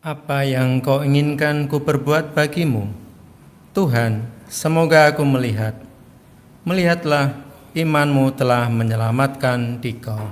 Apa yang kau inginkan ku perbuat bagimu? Tuhan, semoga aku melihat. Melihatlah, imanmu telah menyelamatkan dikau.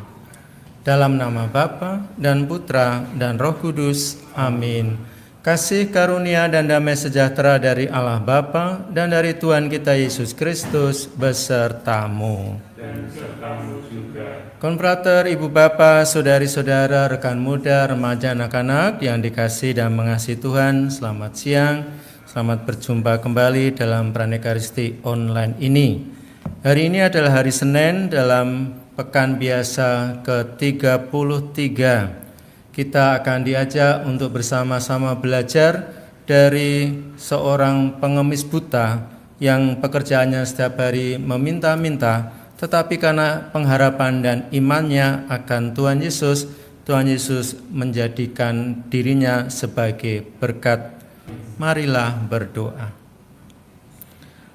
Dalam nama Bapa dan Putra dan Roh Kudus. Amin. Kasih karunia dan damai sejahtera dari Allah Bapa dan dari Tuhan kita Yesus Kristus besertamu. Dan sertamu juga. Konfrater, ibu bapa, saudari-saudara, rekan muda, remaja, anak-anak yang dikasihi dan mengasihi Tuhan, selamat siang. Selamat berjumpa kembali dalam Pranekaristi online ini. Hari ini adalah hari Senin dalam pekan biasa ke-33. Kita akan diajak untuk bersama-sama belajar dari seorang pengemis buta yang pekerjaannya setiap hari meminta-minta, tetapi karena pengharapan dan imannya akan Tuhan Yesus menjadikan dirinya sebagai berkat. Marilah berdoa.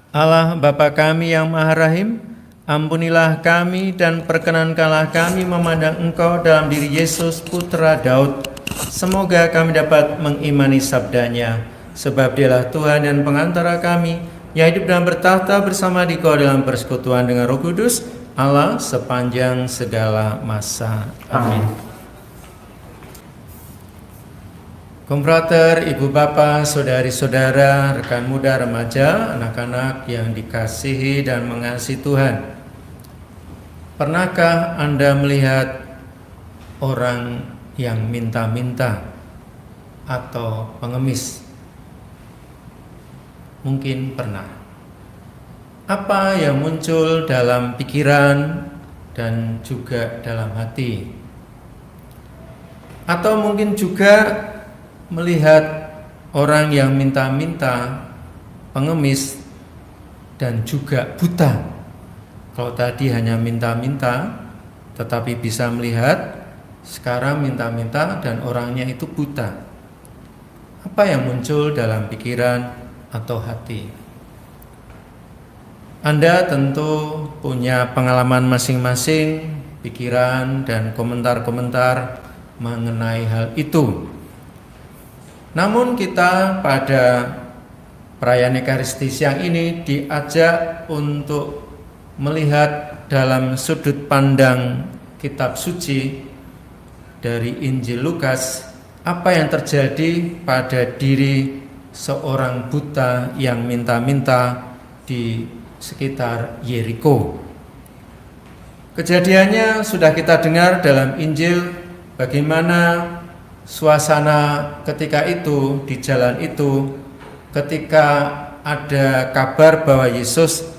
Allah Bapa kami yang Maha Rahim, ampunilah kami dan perkenankanlah kami memandang Engkau dalam diri Yesus Putra Daud. Semoga kami dapat mengimani sabdanya, sebab Dialah Tuhan dan pengantara kami, yang hidup dan bertahta bersama Dikau dalam persekutuan dengan Roh Kudus, Allah sepanjang segala masa. Amin. Konfrater, ibu bapa, saudari-saudara, rekan muda, remaja, anak-anak yang dikasihi dan mengasihi Tuhan. Pernahkah Anda melihat orang yang minta-minta atau pengemis? Mungkin pernah. Apa yang muncul dalam pikiran dan juga dalam hati? Atau mungkin juga melihat orang yang minta-minta, pengemis, dan juga buta. Kalau tadi hanya minta-minta, tetapi bisa melihat, sekarang minta-minta dan orangnya itu buta. Apa yang muncul dalam pikiran atau hati? Anda tentu punya pengalaman masing-masing, pikiran dan komentar-komentar mengenai hal itu. Namun kita pada perayaan Ekaristi siang ini diajak untuk melihat dalam sudut pandang kitab suci dari Injil Lukas, apa yang terjadi pada diri seorang buta yang minta-minta di sekitar Yeriko. Kejadiannya sudah kita dengar dalam Injil, bagaimana suasana ketika itu di jalan itu, ketika ada kabar bahwa Yesus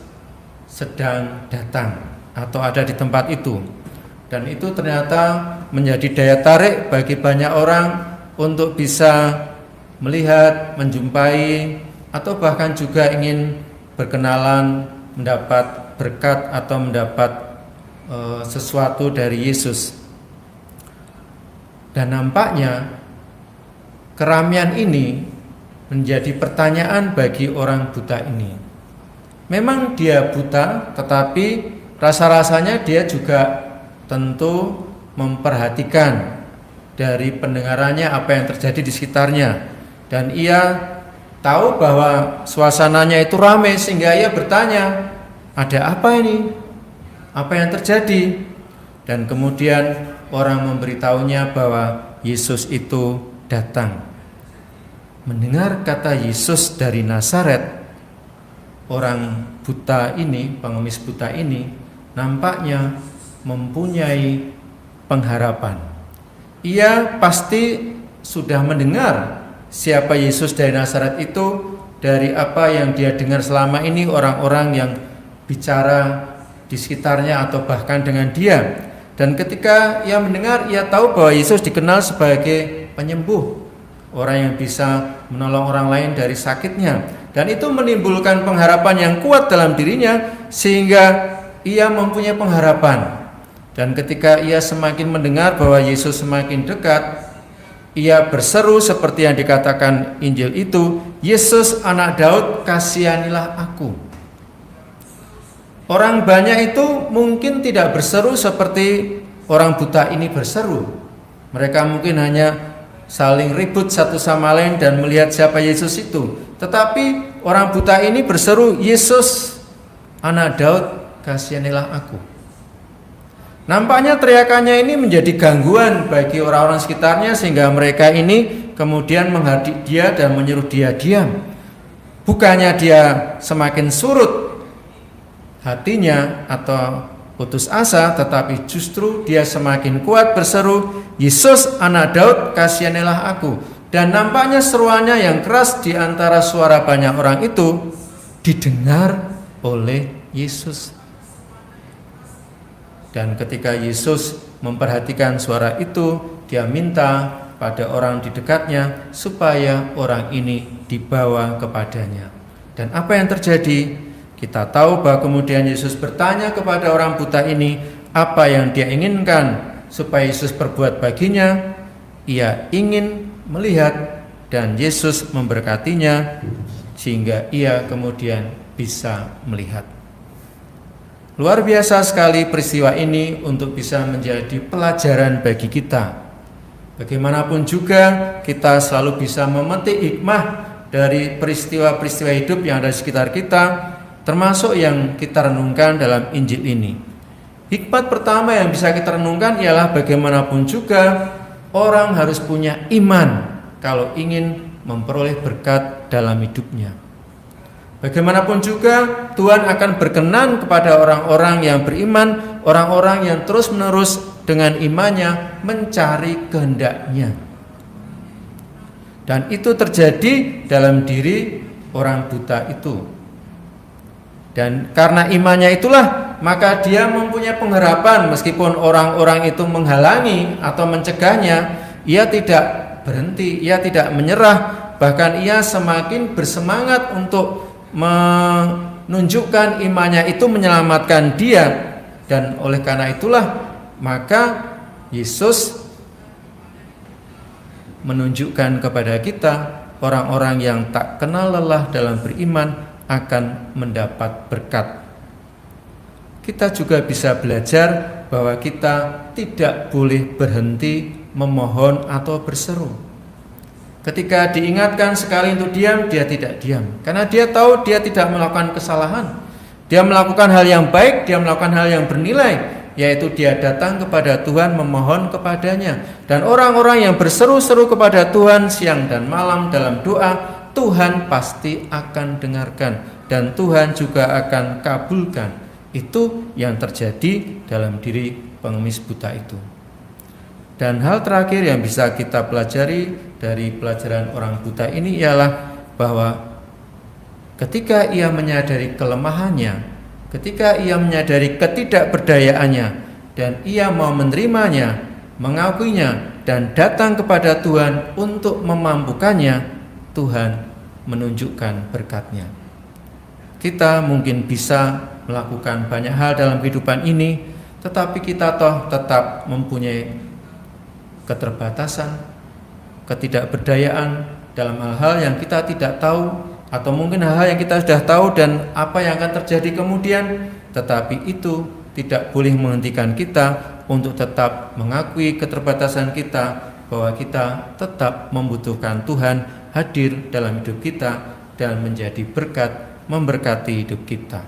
sedang datang atau ada di tempat itu. Dan itu ternyata menjadi daya tarik bagi banyak orang untuk bisa melihat, menjumpai, atau bahkan juga ingin berkenalan, mendapat berkat atau mendapat sesuatu dari Yesus. Dan nampaknya keramaian ini menjadi pertanyaan bagi orang buta ini. Memang dia buta, tetapi rasa-rasanya dia juga tentu memperhatikan dari pendengarannya apa yang terjadi di sekitarnya. Dan ia tahu bahwa suasananya itu ramai sehingga ia bertanya, ada apa ini? Apa yang terjadi? Dan kemudian orang memberitahunya bahwa Yesus itu datang. Mendengar kata Yesus dari Nazaret, orang buta ini, pengemis buta ini, nampaknya mempunyai pengharapan. Ia pasti sudah mendengar siapa Yesus dari Nazaret itu dari apa yang dia dengar selama ini orang-orang yang bicara di sekitarnya atau bahkan dengan dia. Dan ketika ia mendengar, ia tahu bahwa Yesus dikenal sebagai penyembuh, orang yang bisa menolong orang lain dari sakitnya. Dan itu menimbulkan pengharapan yang kuat dalam dirinya sehingga ia mempunyai pengharapan. Dan ketika ia semakin mendengar bahwa Yesus semakin dekat, ia berseru seperti yang dikatakan Injil itu, Yesus anak Daud, kasihanilah aku. Orang banyak itu mungkin tidak berseru seperti orang buta ini berseru. Mereka mungkin hanya saling ribut satu sama lain dan melihat siapa Yesus itu. Tetapi orang buta ini berseru, "Yesus, Anak Daud, kasihanilah aku." Nampaknya teriakannya ini menjadi gangguan bagi orang-orang sekitarnya, sehingga mereka ini kemudian menghadik dia dan menyuruh dia diam. Bukannya dia semakin surut hatinya atau putus asa, tetapi justru dia semakin kuat berseru, "Yesus, Anak Daud, kasihanilah aku." Dan nampaknya seruannya yang keras di antara suara banyak orang itu didengar oleh Yesus. Dan ketika Yesus memperhatikan suara itu, dia minta pada orang di dekatnya supaya orang ini dibawa kepadanya. Dan apa yang terjadi? Kita tahu bahwa kemudian Yesus bertanya kepada orang buta ini apa yang dia inginkan supaya Yesus perbuat baginya. Ia ingin melihat dan Yesus memberkatinya sehingga ia kemudian bisa melihat. Luar biasa sekali peristiwa ini untuk bisa menjadi pelajaran bagi kita. Bagaimanapun juga kita selalu bisa memetik hikmah dari peristiwa-peristiwa hidup yang ada di sekitar kita, termasuk yang kita renungkan dalam Injil ini. Hikmat pertama yang bisa kita renungkan ialah bagaimanapun juga orang harus punya iman kalau ingin memperoleh berkat dalam hidupnya. Bagaimanapun juga Tuhan akan berkenan kepada orang-orang yang beriman, orang-orang yang terus-menerus dengan imannya mencari kehendak-Nya. Dan itu terjadi dalam diri orang buta itu. Dan karena imannya itulah maka dia mempunyai pengharapan, meskipun orang-orang itu menghalangi atau mencegahnya, ia tidak berhenti, ia tidak menyerah, bahkan ia semakin bersemangat untuk menunjukkan imannya itu menyelamatkan dia. Dan oleh karena itulah maka Yesus menunjukkan kepada kita orang-orang yang tak kenal lelah dalam beriman akan mendapat berkat. Kita juga bisa belajar bahwa kita tidak boleh berhenti memohon atau berseru. Ketika diingatkan sekali untuk diam, dia tidak diam. Karena dia tahu dia tidak melakukan kesalahan. Dia melakukan hal yang baik, dia melakukan hal yang bernilai, yaitu dia datang kepada Tuhan memohon kepadanya. Dan orang-orang yang berseru-seru kepada Tuhan siang dan malam dalam doa, Tuhan pasti akan dengarkan dan Tuhan juga akan kabulkan. Itu yang terjadi dalam diri pengemis buta itu. Dan hal terakhir yang bisa kita pelajari dari pelajaran orang buta ini ialah bahwa ketika ia menyadari kelemahannya, ketika ia menyadari ketidakberdayaannya, dan ia mau menerimanya, mengakuinya, dan datang kepada Tuhan untuk memampukannya, Tuhan menunjukkan berkat-Nya. Kita mungkin bisa melakukan banyak hal dalam kehidupan ini, tetapi kita toh tetap mempunyai keterbatasan, ketidakberdayaan dalam hal-hal yang kita tidak tahu, atau mungkin hal-hal yang kita sudah tahu dan apa yang akan terjadi kemudian, tetapi itu tidak boleh menghentikan kita untuk tetap mengakui keterbatasan kita, bahwa kita tetap membutuhkan Tuhan hadir dalam hidup kita dan menjadi berkat, memberkati hidup kita.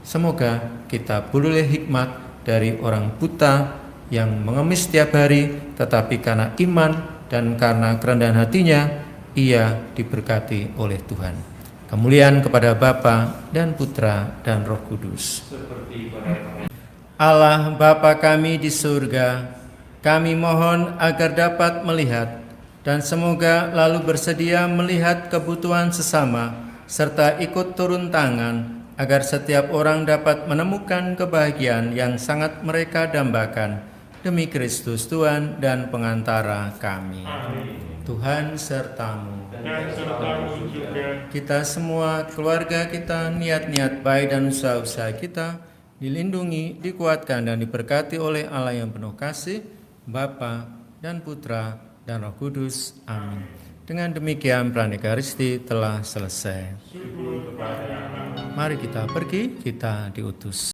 Semoga kita beroleh hikmat dari orang buta yang mengemis setiap hari, tetapi karena iman dan karena kerendahan hatinya, ia diberkati oleh Tuhan. Kemuliaan kepada Bapa dan Putra dan Roh Kudus. Allah Bapa kami di surga, kami mohon agar dapat melihat dan semoga lalu bersedia melihat kebutuhan sesama, serta ikut turun tangan agar setiap orang dapat menemukan kebahagiaan yang sangat mereka dambakan. Demi Kristus Tuhan dan pengantara kami. Amin. Tuhan sertamu. Dan sertamu juga. Kita semua, keluarga kita, niat-niat baik dan usaha-usaha kita dilindungi, dikuatkan dan diberkati oleh Allah yang penuh kasih, Bapa dan Putra dan Roh Kudus. Amin. Dengan demikian Pranekaristi telah selesai. Mari kita pergi, kita diutus.